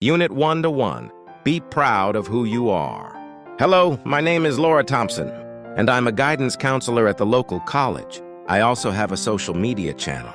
Unit 1-1. Be proud of who you are. Hello, my name is Laura Thompson, and I'm a guidance counselor at the local college. I also have a social media channel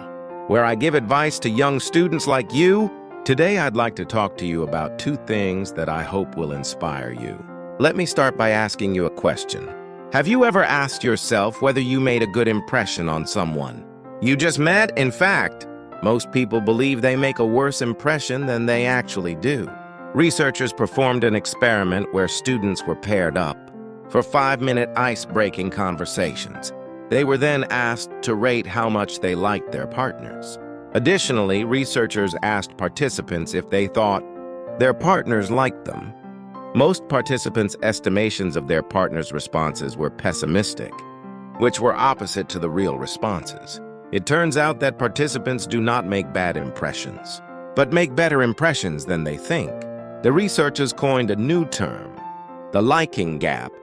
where I give advice to young students like you. Today, I'd like to talk to you about two things that I hope will inspire you. Let me start by asking you a question. Have you ever asked yourself whether you made a good impression on someone you just met? In fact, most people believe they make a worse impression than they actually do. Researchers performed an experiment where students were paired up for 5-minute ice-breaking conversations. They were then asked to rate how much they liked their partners. Additionally, researchers asked participants if they thought their partners liked them. Most participants' estimations of their partner's responses were pessimistic, which were opposite to the real responses. It turns out that participants do not make bad impressions, but make better impressions than they think. The researchers coined a new term, the liking gap,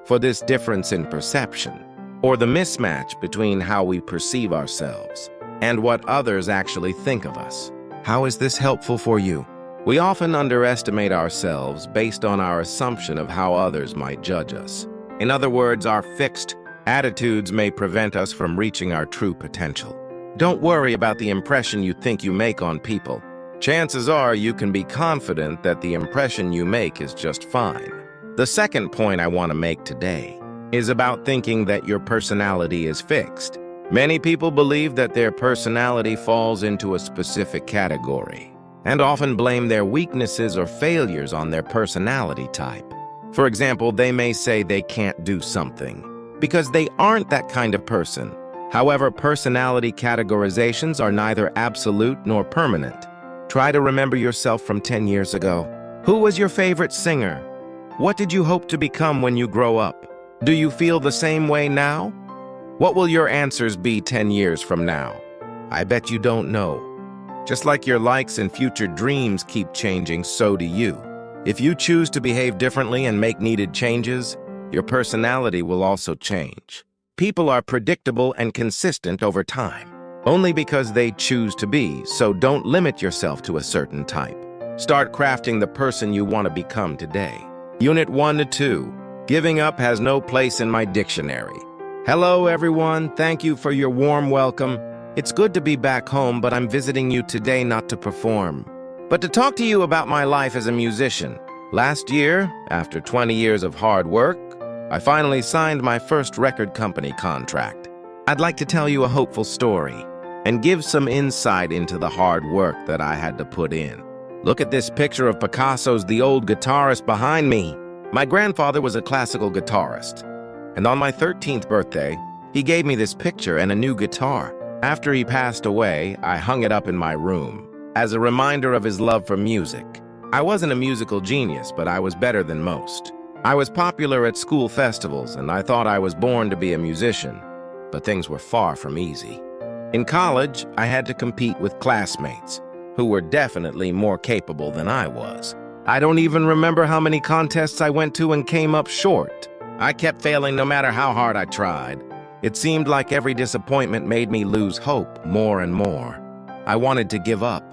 for this difference in perception, or the mismatch between how we perceive ourselves and what others actually think of us. How is this helpful for you? We often underestimate ourselves based on our assumption of how others might judge us. In other words, our fixed attitudes may prevent us from reaching our true potential. Don't worry about the impression you think you make on people. Chances are you can be confident that the impression you make is just fine. The second point I want to make today is about thinking that your personality is fixed. Many people believe that their personality falls into a specific category and often blame their weaknesses or failures on their personality type. For example, they may say they can't do something because they aren't that kind of person. However, personality categorizations are neither absolute nor permanent. Try to remember yourself from 10 years ago. Who was your favorite singer? What did you hope to become when you grow up? Do you feel the same way now? What will your answers be 10 years from now? I bet you don't know. Just like your likes and future dreams keep changing, so do you. If you choose to behave differently and make needed changes, your personality will also change. People are predictable and consistent over time, only because they choose to be, so don't limit yourself to a certain type. Start crafting the person you want to become today. Unit 1-2. Giving up has no place in my dictionary. Hello, everyone. Thank you for your warm welcome. It's good to be back home, but I'm visiting you today not to perform, but to talk to you about my life as a musician. Last year, after 20 years of hard work, I finally signed my first record company contract. I'd like to tell you a hopeful story and give some insight into the hard work that I had to put in. Look at this picture of Picasso's The Old Guitarist behind me. My grandfather was a classical guitarist, and on my 13th birthday, he gave me this picture and a new guitar. After he passed away, I hung it up in my room as a reminder of his love for music. I wasn't a musical genius, but I was better than most. I was popular at school festivals, and I thought I was born to be a musician, but things were far from easy. In college, I had to compete with classmates who were definitely more capable than I was. I don't even remember how many contests I went to and came up short. I kept failing no matter how hard I tried. It seemed like every disappointment made me lose hope more and more. I wanted to give up.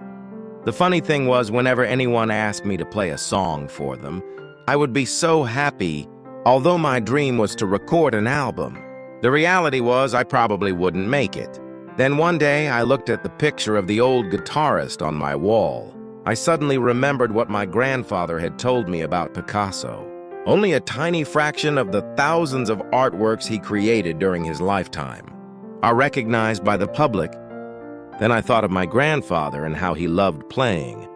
The funny thing was, whenever anyone asked me to play a song for them, I would be so happy, although my dream was to record an album. The reality was I probably wouldn't make it. Then one day, I looked at the picture of the old guitarist on my wall. I suddenly remembered what my grandfather had told me about Picasso. Only a tiny fraction of the thousands of artworks he created during his lifetime are recognized by the public. Then I thought of my grandfather and how he loved playing,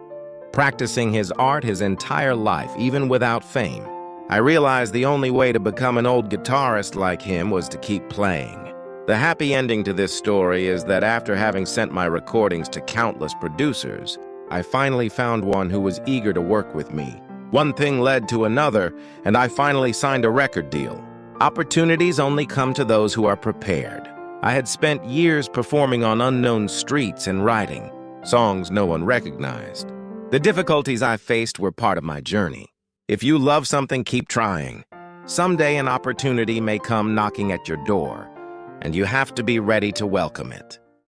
practicing his art his entire life, even without fame. I realized the only way to become an old guitarist like him was to keep playing. The happy ending to this story is that after having sent my recordings to countless producers, I finally found one who was eager to work with me. One thing led to another, and I finally signed a record deal. Opportunities only come to those who are prepared. I had spent years performing on unknown streets and writing songs no one recognized. The difficulties I faced were part of my journey. If you love something, keep trying. Someday an opportunity may come knocking at your door, and you have to be ready to welcome it.